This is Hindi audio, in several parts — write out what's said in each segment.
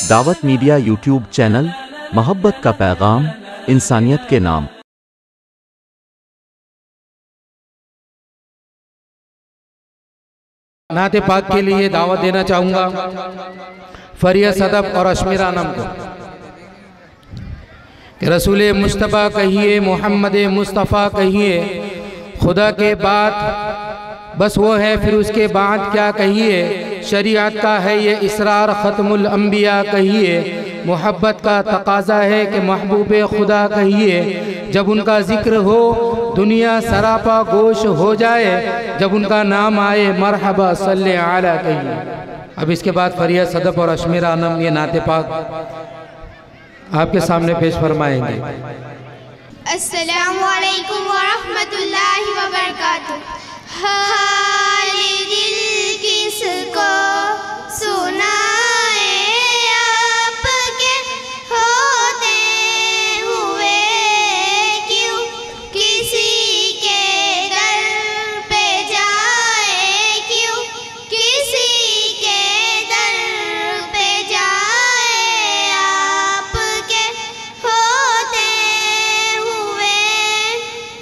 दावत मीडिया यूट्यूब चैनल, मोहब्बत का पैगाम, इंसानियत के नाम। नाते पाक के लिए दावत देना चाहूँगा फरिया सदफ और अशमीरा नम को कि रसूल मुस्तफ़ा कहिए, मोहम्मद मुस्तफ़ा कहिए, खुदा के बाद बस वो है, फिर उसके बाद क्या कहिए। शरीयत का है ये इसरार, ख़त्मुल अंबिया कहिए। मोहब्बत का तकाज़ा है कि महबूब खुदा कहिए। जब उनका ज़िक्र हो दुनिया सरापा गोश हो जाए, जब उनका नाम आए मरहबा सल्ले आला कहिए। अब इसके बाद फरिया सदफ और अशमीरा अनम ये नाते पाक आपके सामने पेश फरमाएंगे। अस्सलामु अलैकुम व रहमतुल्लाहि व बरकातुहू। हाल दिल किसको सुनाए, आपके होते हुए क्यों किसी के दर पे जाए, क्यों किसी के दर पे जाए, आपके होते हुए।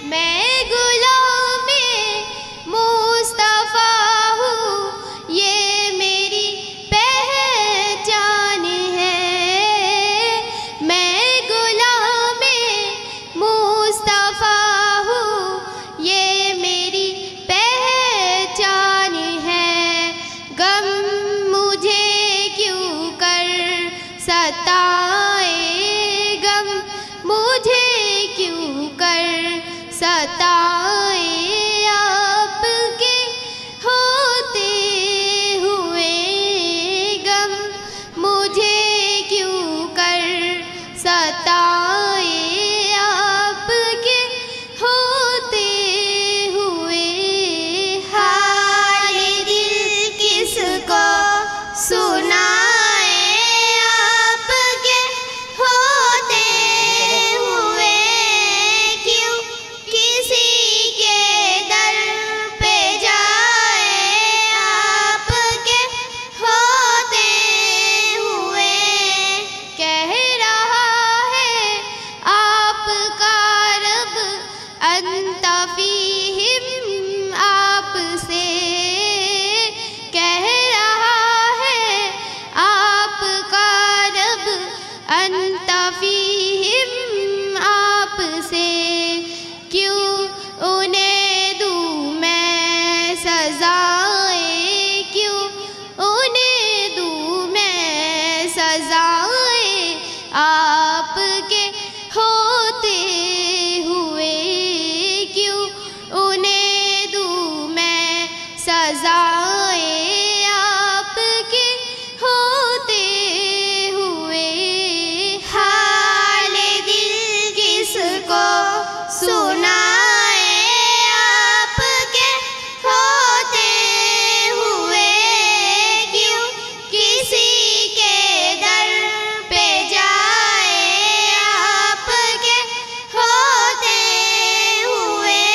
मैं गुलामी मुस्तफ़ा हूँ, ये मेरी पहचान है। मैं गुलामी मुस्तफ़ा हूँ, ये मेरी पहचान है। गम मुझे क्यों कर सताए, गम मुझे क्यों कर सताए, आपके होते हुए गम मुझे क्यों कर सताए, आपके होते हुए। हाल दिल किसको सुनाए, आपके होते हुए क्यों किसी के दर पे जाए, आपके होते हुए। कह रहा है आपका रब अंत फीहिम, आपसे कह रहा है आपका रब अंत फीहिम, आपसे क्यों उन्हें दूँ मैं सजाएं, क्यों उन्हें दूँ मैं सजाएं, आपके होते हुए क्यों उन्हें दूँ मैं सजाएं, आपके होते हुए। हाल दिल किसको सुनाए, आपके होते हुए क्यों किसी के दर पे जाए, आपके होते हुए।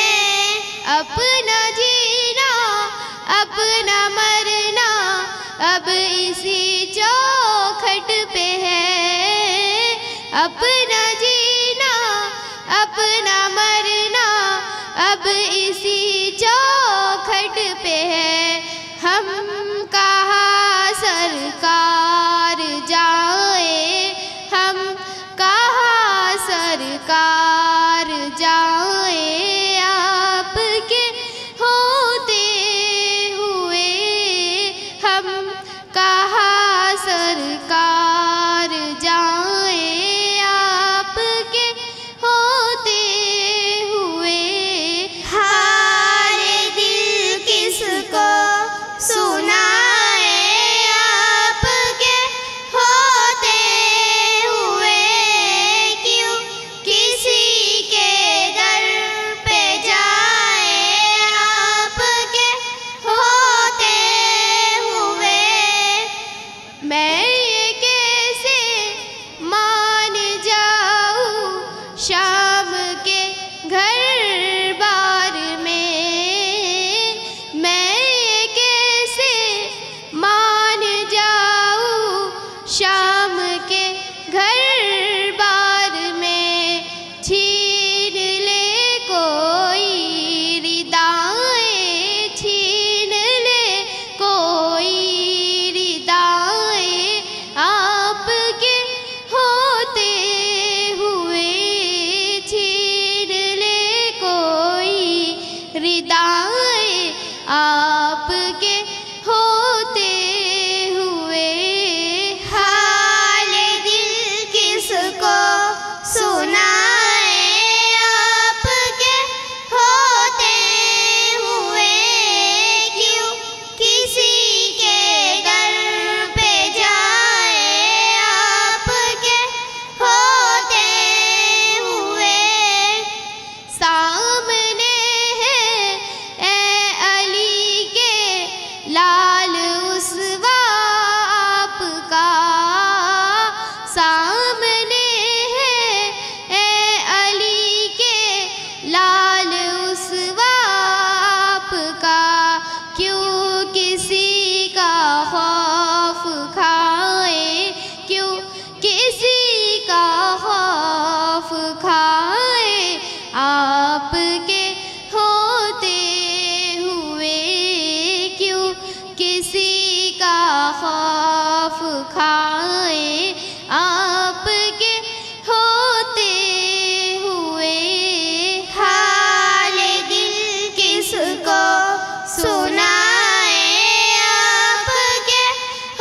अपना जीना अपना मरना अब इसी चौखट पे है, अपना जीना अपना मरना अब इसी चौखट पे है। हम कहाँ सरकार जाए, हम कहाँ सरकार जाए, आपके होते हुए हम कहाँ सरकार जाए, आपके होते हुए। हाल दिल किसको सुनाए, आपके होते हुए क्यों किसी के दर पे जाए, आपके होते हुए। मैं ये कैसे मान जाऊँ शाम के घर बार में, मैं ये कैसे मान जाऊँ शाम खौफ खाए आपके होते हुए। हाल दिल किसको सुनाए आपके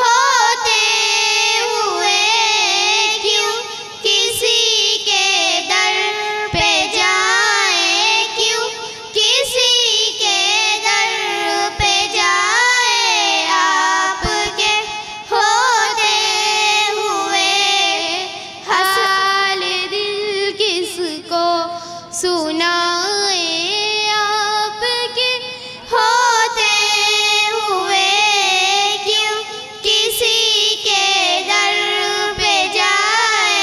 होते हुए। क्यों किसी के दर पे जाए, क्यों किसी के दर पे जाए आपके होते हुए। हाल दिल किसको सुनाए आपके होते हुए। क्यों किसी के दर पे जाए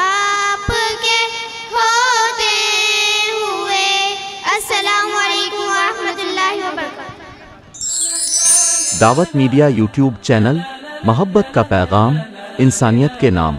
आपके होते हुए। अस्सलामु अलैकुम व रहमतुल्लाहि व बरकातहू। दावत मीडिया यूट्यूब चैनल, मोहब्बत का पैगाम, इंसानियत के नाम।